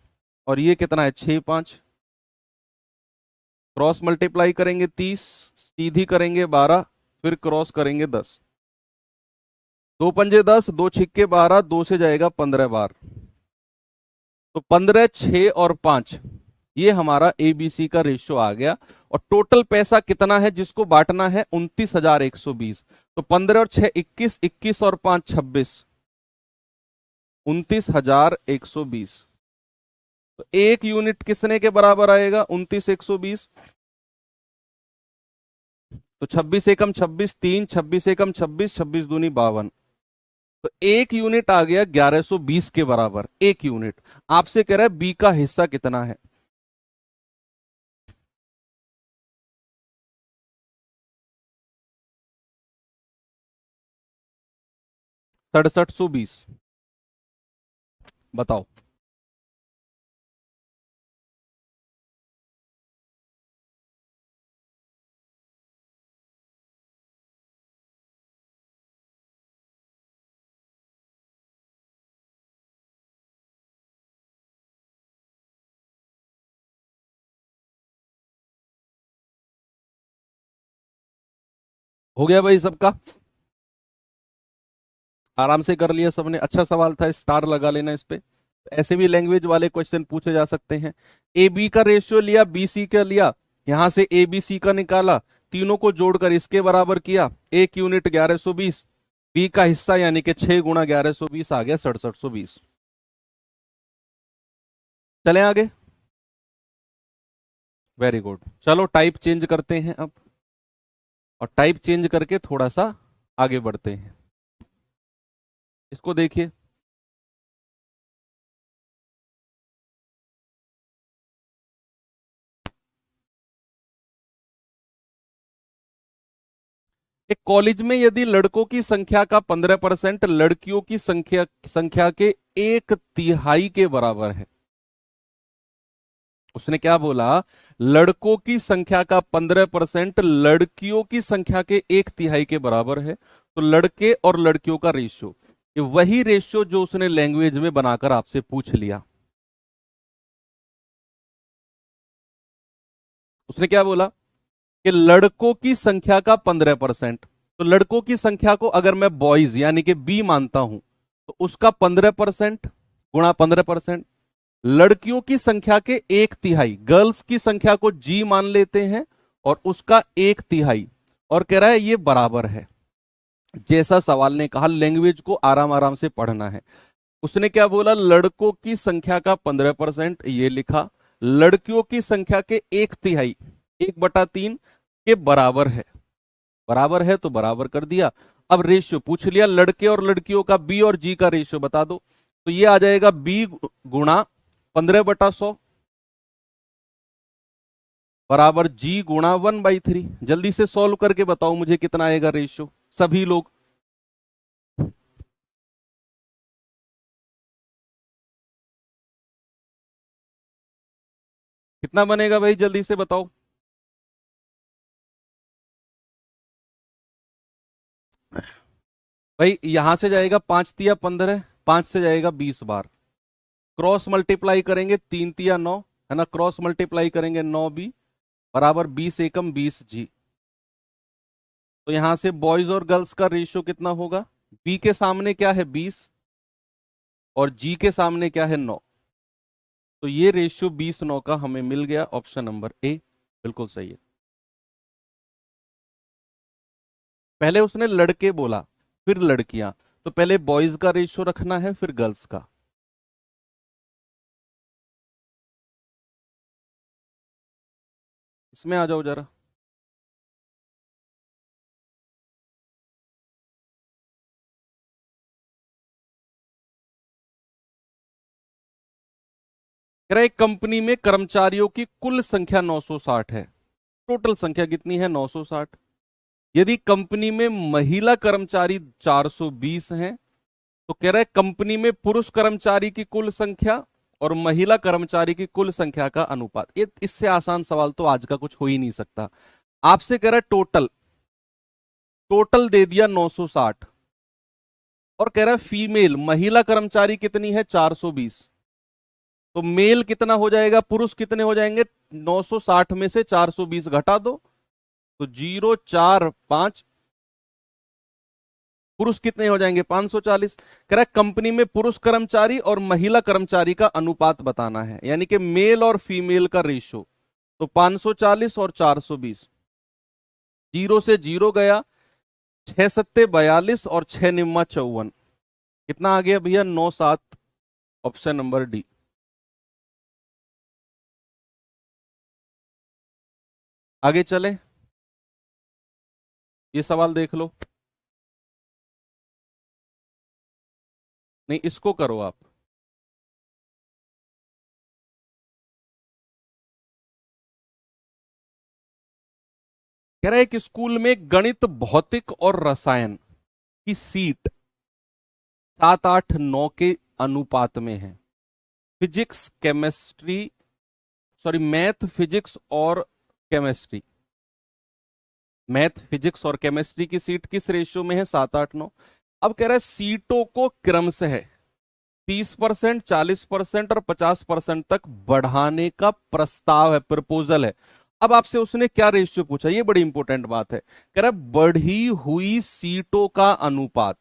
और ये कितना है, 6/5। क्रॉस मल्टीप्लाई करेंगे 30, सीधी करेंगे 12, फिर क्रॉस करेंगे 10। 2 पंजे 10, 2 छिक्के 12, 2 से जाएगा 15 बार। तो 15, 6 और 5 ये हमारा एबीसी का रेशियो आ गया। और टोटल पैसा कितना है जिसको बांटना है, 29,120। तो 15 और 6 21, 21 और 5 26, 29,120। तो एक यूनिट किसने के बराबर आएगा, 29,120। तो 26 एकम 26, 3 26 एकम 26, 26 दूनी 52। तो एक यूनिट आ गया 1120 के बराबर, एक यूनिट। आपसे कह रहा है बी का हिस्सा कितना है। सड़सठ सौ बीस। बताओ। हो गया भाई सबका, आराम से कर लिया सबने। अच्छा सवाल था, स्टार लगा लेना इस पे। ऐसे भी लैंग्वेज वाले क्वेश्चन पूछे जा सकते हैं। ए बी का रेशियो लिया, बी सी का लिया, यहां से ए बी सी का निकाला, तीनों को जोड़कर इसके बराबर किया, एक यूनिट 1120। बी का हिस्सा यानी कि 6 × 1120 आ गया 6720। चलें आगे। Very good. चलो टाइप चेंज करते हैं अब, और टाइप चेंज करके थोड़ा सा आगे बढ़ते हैं। इसको देखिए, एक कॉलेज में यदि लड़कों की संख्या का 15% लड़कियों की संख्या संख्या के 1/3 के बराबर है। उसने क्या बोला, लड़कों की संख्या का 15% लड़कियों की संख्या के 1/3 के बराबर है। तो लड़के और लड़कियों का रेशियो, ये वही रेशियो जो उसने लैंग्वेज में बनाकर आपसे पूछ लिया। उसने क्या बोला कि लड़कों की संख्या का 15%। तो लड़कों की संख्या को अगर मैं बॉयज यानी कि बी मानता हूं तो उसका 15% गुणा 15%। लड़कियों की संख्या के 1/3, गर्ल्स की संख्या को जी मान लेते हैं और उसका 1/3, और कह रहा है ये बराबर है। जैसा सवाल ने कहा, लैंग्वेज को आराम आराम से पढ़ना है। उसने क्या बोला, लड़कों की संख्या का 15% ये लिखा, लड़कियों की संख्या के 1/3, 1/3 के बराबर है। बराबर है तो बराबर कर दिया। अब रेशियो पूछ लिया, लड़के और लड़कियों का बी और जी का रेशियो बता दो। तो ये आ जाएगा बी गुणा 15/100 बराबर जी गुणा 1/3। जल्दी से सॉल्व करके बताओ मुझे कितना आएगा रेशियो, सभी लोग। कितना बनेगा भाई, जल्दी से बताओ। भाई यहां से जाएगा 5 × 3 = 15, 5 से जाएगा 20 बार। क्रॉस मल्टीप्लाई करेंगे 3 × 9 है ना, क्रॉस मल्टीप्लाई करेंगे 9b बराबर 20 × 1 = 20g। तो यहां से बॉयज और गर्ल्स का रेशियो कितना होगा, बी के सामने क्या है 20 और जी के सामने क्या है 9, तो ये रेशियो 20:9 का हमें मिल गया। ऑप्शन नंबर ए बिल्कुल सही है। पहले उसने लड़के बोला फिर लड़कियां, तो पहले बॉयज का रेशियो रखना है फिर गर्ल्स का। इसमें आ जाओ जरा। कह रहा है एक कंपनी में कर्मचारियों की कुल संख्या 960 है, टोटल संख्या कितनी है 960। यदि कंपनी में महिला कर्मचारी 420 हैं, तो कह रहा है कंपनी में पुरुष कर्मचारी की कुल संख्या और महिला कर्मचारी की कुल संख्या का अनुपात। ये इससे आसान सवाल तो आज का कुछ हो ही नहीं सकता। आपसे कह रहा है टोटल, टोटल दे दिया 960 और कह रहा है फीमेल महिला कर्मचारी कितनी है 420, तो मेल कितना हो जाएगा, पुरुष कितने हो जाएंगे, 960 में से 420 घटा दो तो 045, पुरुष कितने हो जाएंगे 540। कह रहा है कंपनी में पुरुष कर्मचारी और महिला कर्मचारी का अनुपात बताना है, यानी कि मेल और फीमेल का रेशियो। तो 540 और 420, जीरो से जीरो गया, 6×7 = 42 और 6×9 = 54, कितना आ गया भैया 9/7। Option number D. आगे चले, ये सवाल देख लो। नहीं इसको करो आप। कह रहा है कि स्कूल में गणित भौतिक और रसायन की सीट 7, 8, 9 के अनुपात में है। Physics chemistry, sorry math physics और केमिस्ट्री, मैथ फिजिक्स और केमिस्ट्री की सीट किस रेशियो में है 7, 8, 9। अब कह रहा है सीटों को क्रम से है 30%, 40% और 50% तक बढ़ाने का प्रस्ताव है, प्रपोजल है। अब आपसे उसने क्या रेशियो पूछा, ये बड़ी इंपॉर्टेंट बात है। कह रहा है बढ़ी हुई सीटों का अनुपात,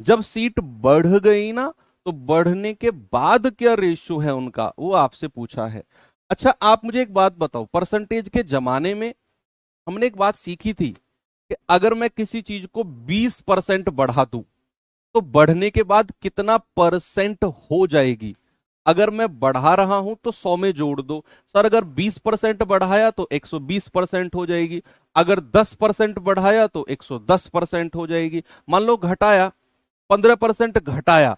जब सीट बढ़ गई ना तो बढ़ने के बाद क्या रेशियो है उनका, वो आपसे पूछा है। अच्छा आप मुझे एक बात बताओ, परसेंटेज के जमाने में हमने एक बात सीखी थी कि अगर मैं किसी चीज को 20% बढ़ा दूं तो बढ़ने के बाद कितना परसेंट हो जाएगी। अगर मैं बढ़ा रहा हूं तो 100 में जोड़ दो, सर अगर 20% बढ़ाया तो 120% हो जाएगी, अगर 10% बढ़ाया तो 110% हो जाएगी। मान लो घटाया 15% घटाया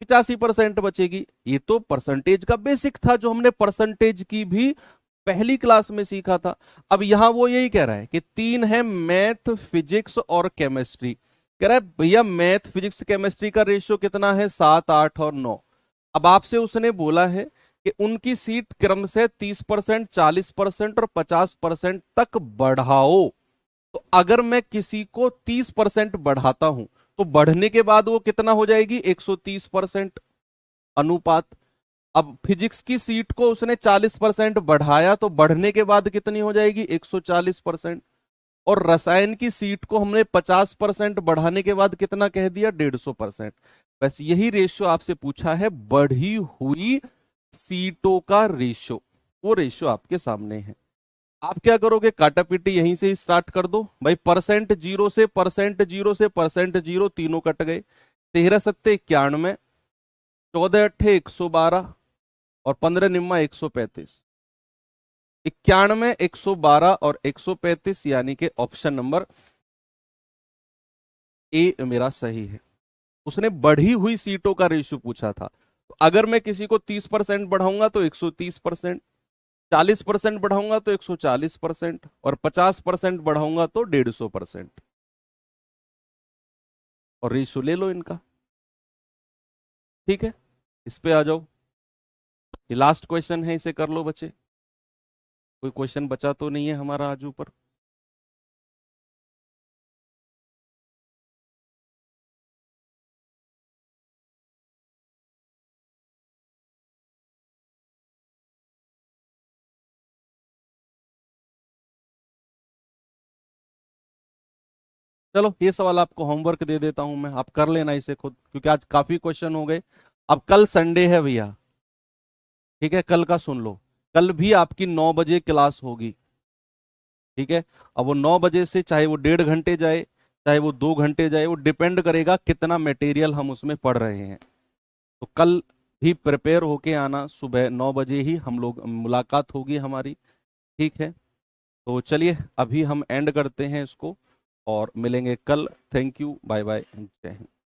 85% बचेगी। ये तो परसेंटेज का बेसिक था जो हमने परसेंटेज की भी पहली क्लास में सीखा था। अब यहां वो यही कह रहा है कि 3 है मैथ फिजिक्स और केमिस्ट्री। कह रहा है भैया मैथ फिजिक्स केमिस्ट्री का रेशियो कितना है 7, 8 और 9। अब आपसे उसने बोला है कि उनकी सीट क्रम से 30%, 40% और 50% तक बढ़ाओ। तो अगर मैं किसी को 30% बढ़ाता हूं तो बढ़ने के बाद वो कितना हो जाएगी 130% अनुपात। अब फिजिक्स की सीट को उसने 40% बढ़ाया तो बढ़ने के बाद कितनी हो जाएगी 140%। और रसायन की सीट को हमने 50% बढ़ाने के बाद कितना कह दिया 150%। बस यही रेशियो आपसे पूछा है, बढ़ी हुई सीटों का रेशियो, वो रेशियो आपके सामने है। आप क्या करोगे, काटा पीटी यहीं से ही स्टार्ट कर दो भाई। परसेंट जीरो से परसेंट जीरो से परसेंट जीरो, तीनों कट गए। 13×7 = 91, 14×8 = 112 और 15×9 = 135। 91, 112 और 135, यानी कि ऑप्शन नंबर ए मेरा सही है। उसने बढ़ी हुई सीटों का रेशियो पूछा था, तो अगर मैं किसी को 30% बढ़ाऊंगा तो 130%, 40% बढ़ाऊंगा तो 140% और 50% बढ़ाऊंगा तो 150%। और रेशियो ले लो इनका। ठीक है, इस पे आ जाओ। ये लास्ट क्वेश्चन है, इसे कर लो बच्चे। कोई क्वेश्चन बचा तो नहीं है हमारा आज ऊपर। चलो ये सवाल आपको होमवर्क दे देता हूं मैं, आप कर लेना इसे खुद, क्योंकि आज काफी क्वेश्चन हो गए। अब कल संडे है भैया, ठीक है, कल का सुन लो। कल भी आपकी 9 बजे क्लास होगी, ठीक है। अब वो 9 बजे से चाहे वो 1.5 घंटे जाए, चाहे वो 2 घंटे जाए, वो डिपेंड करेगा कितना मटेरियल हम उसमें पढ़ रहे हैं। तो कल भी प्रिपेयर होके आना, सुबह 9 बजे ही हम लोग मुलाकात होगी हमारी, ठीक है। तो चलिए अभी हम एंड करते हैं इसको और मिलेंगे कल। थैंक यू, बाय बाय, जय हिंद।